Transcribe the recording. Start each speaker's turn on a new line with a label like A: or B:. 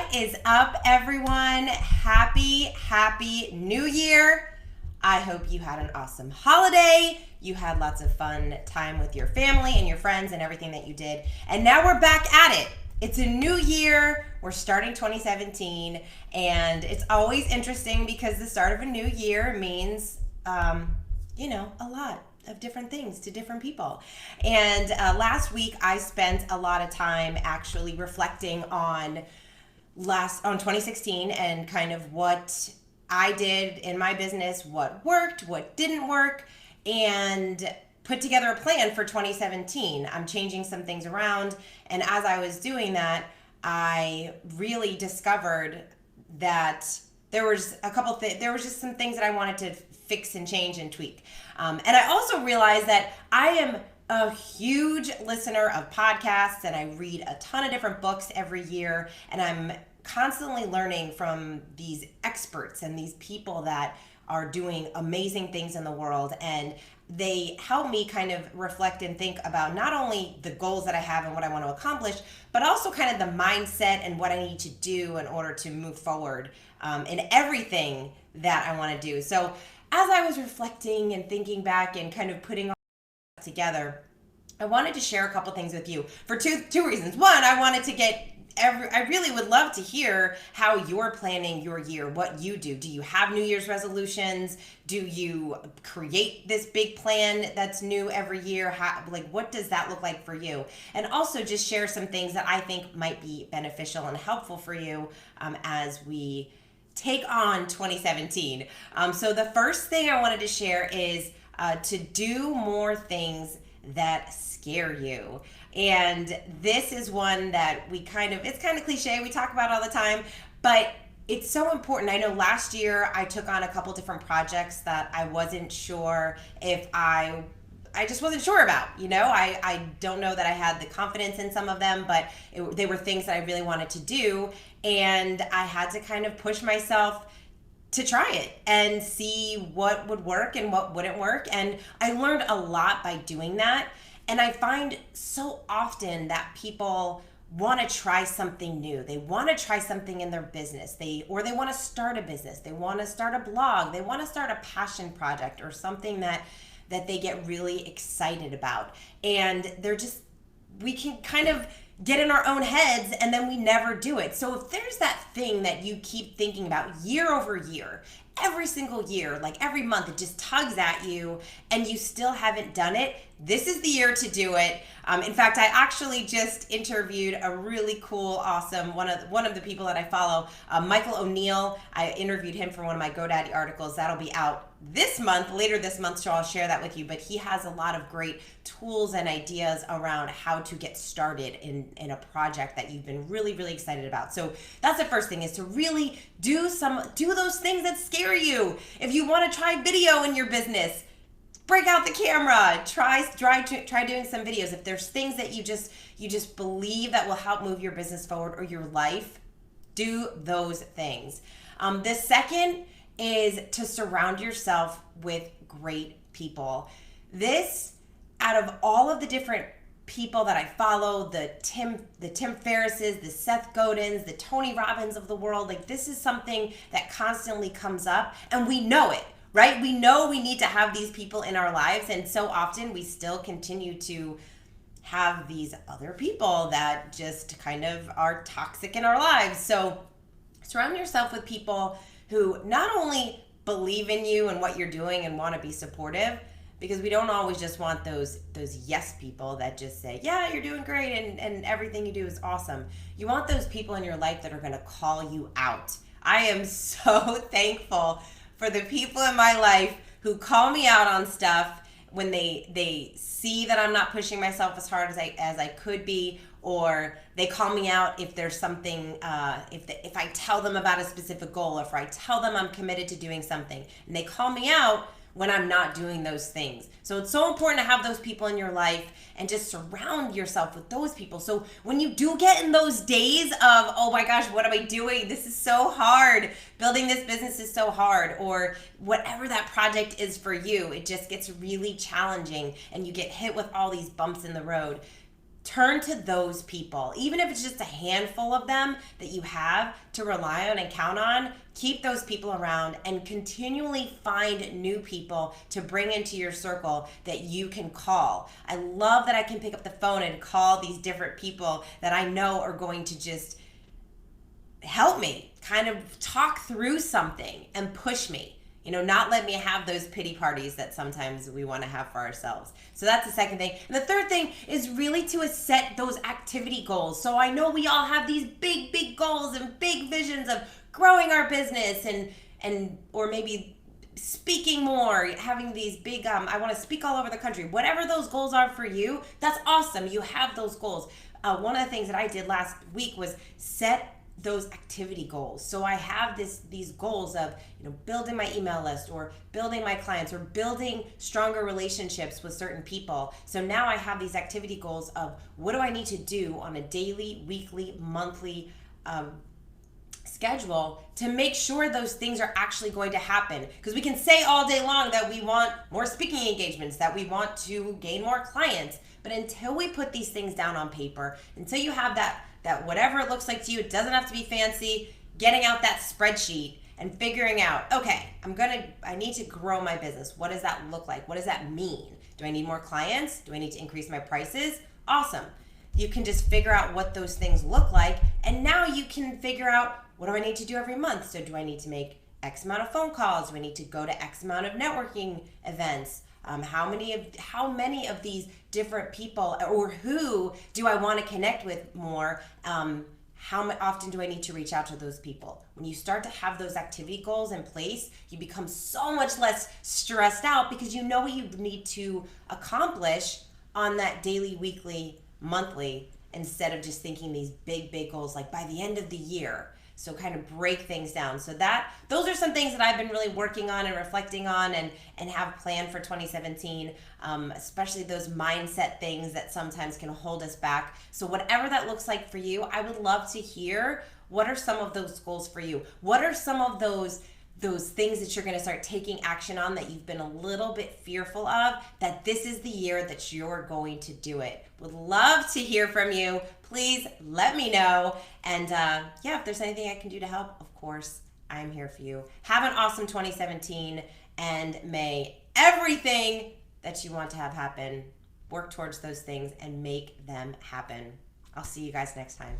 A: What is up, everyone? Happy New Year. I hope you had an awesome holiday. You had lots of fun time with your family and your friends and everything that you did. And now we're back at it. It's a new year. We're starting 2017. And it's always interesting because the start of a new year means, a lot of different things to different people. And last week I spent a lot of time actually reflecting on 2016 and kind of what I did in my business, what worked, what didn't work, and put together a plan for 2017. I'm changing some things around, and as I was doing that, I really discovered that there was there was just some things that I wanted to fix and change and tweak. And I also realized that I am a huge listener of podcasts, and I read a ton of different books every year, and I'm constantly learning from these experts and these people that are doing amazing things in the world, and they help me kind of reflect and think about not only the goals that I have and what I want to accomplish, but also kind of the mindset and what I need to do in order to move forward in everything that I want to do. So as I was reflecting and thinking back and kind of putting all that together, I wanted to share a couple things with you for two reasons. One, I wanted to I really would love to hear how you're planning your year, what you do. Do you have New Year's resolutions? Do you create this big plan that's new every year? What does that look like for you? And also just share some things that I think might be beneficial and helpful for you as we take on 2017. So the first thing I wanted to share is to do more things that scare you. And this is one that it's kind of cliche, we talk about all the time, but it's so important. I know last year I took on a couple different projects that I wasn't sure if I just wasn't sure about, I don't know that I had the confidence in some of them, but they were things that I really wanted to do. And I had to kind of push myself to try it and see what would work and what wouldn't work. And I learned a lot by doing that. And I find so often that people want to try something new. They want to try something in their business. Or they want to start a business. They want to start a blog. They want to start a passion project or something that they get really excited about. And we can kind of get in our own heads and then we never do it. So if there's that thing that you keep thinking about year over year, every single year, like every month, it just tugs at you and you still haven't done it, this is the year to do it. In fact, I actually just interviewed a really cool, awesome, one of the people that I follow, Michael O'Neill. I interviewed him for one of my GoDaddy articles. That'll be out later this month, so I'll share that with you. But he has a lot of great tools and ideas around how to get started in a project that you've been really, really excited about. So that's the first thing, is to really do those things that scare you. If you want to try video in your business, break out the camera, try doing some videos. If there's things that you just believe that will help move your business forward or your life, do those things. The second is to surround yourself with great people. This, out of all of the different people that I follow, the Tim Ferrisses, the Seth Godins, the Tony Robbins of the world, this is something that constantly comes up, and we know it, right? We know we need to have these people in our lives, and so often we still continue to have these other people that just kind of are toxic in our lives. So surround yourself with people who not only believe in you and what you're doing and want to be supportive, because we don't always just want those yes people that just say, yeah, you're doing great and everything you do is awesome. You want those people in your life that are going to call you out. I am so thankful for the people in my life who call me out on stuff when they see that I'm not pushing myself as hard as I could be, or they call me out if there's something, if I tell them about a specific goal, or if I tell them I'm committed to doing something, and they call me out when I'm not doing those things. So it's so important to have those people in your life and just surround yourself with those people. So when you do get in those days of, oh my gosh, what am I doing? This is so hard. Building this business is so hard, or whatever that project is for you, it just gets really challenging and you get hit with all these bumps in the road. turn to those people. Even if it's just a handful of them that you have to rely on and count on, keep those people around and continually find new people to bring into your circle that you can call. I love that I can pick up the phone and call these different people that I know are going to just help me kind of talk through something and push me. Not let me have those pity parties that sometimes we want to have for ourselves. So that's the second thing. And the third thing is really to set those activity goals. So I know we all have these big, big goals and big visions of growing our business and or maybe speaking more, having these big, I want to speak all over the country. Whatever those goals are for you, that's awesome. You have those goals. One of the things that I did last week was set those activity goals. So I have these goals of building my email list or building my clients or building stronger relationships with certain people. So now I have these activity goals of what do I need to do on a daily, weekly, monthly schedule to make sure those things are actually going to happen. Because we can say all day long that we want more speaking engagements, that we want to gain more clients, but until we put these things down on paper, until you have that whatever it looks like to you, it doesn't have to be fancy, getting out that spreadsheet and figuring out, okay, I need to grow my business. What does that look like? What does that mean? Do I need more clients? Do I need to increase my prices? Awesome. You can just figure out what those things look like, and now you can figure out, what do I need to do every month? So do I need to make X amount of phone calls? Do I need to go to X amount of networking events? How many of these different people, or who do I want to connect with more? How often do I need to reach out to those people? When you start to have those activity goals in place, you become so much less stressed out because you know what you need to accomplish on that daily, weekly, monthly, instead of just thinking these big, big goals like by the end of the year. So kind of break things down. So those are some things that I've been really working on and reflecting on and have planned for 2017, especially those mindset things that sometimes can hold us back. So whatever that looks like for you, I would love to hear, what are some of those goals for you? What are some of those things that you're going to start taking action on that you've been a little bit fearful of, that this is the year that you're going to do it? Would love to hear from you. Please let me know. And if there's anything I can do to help, of course, I'm here for you. Have an awesome 2017, and may everything that you want to have happen, work towards those things and make them happen. I'll see you guys next time.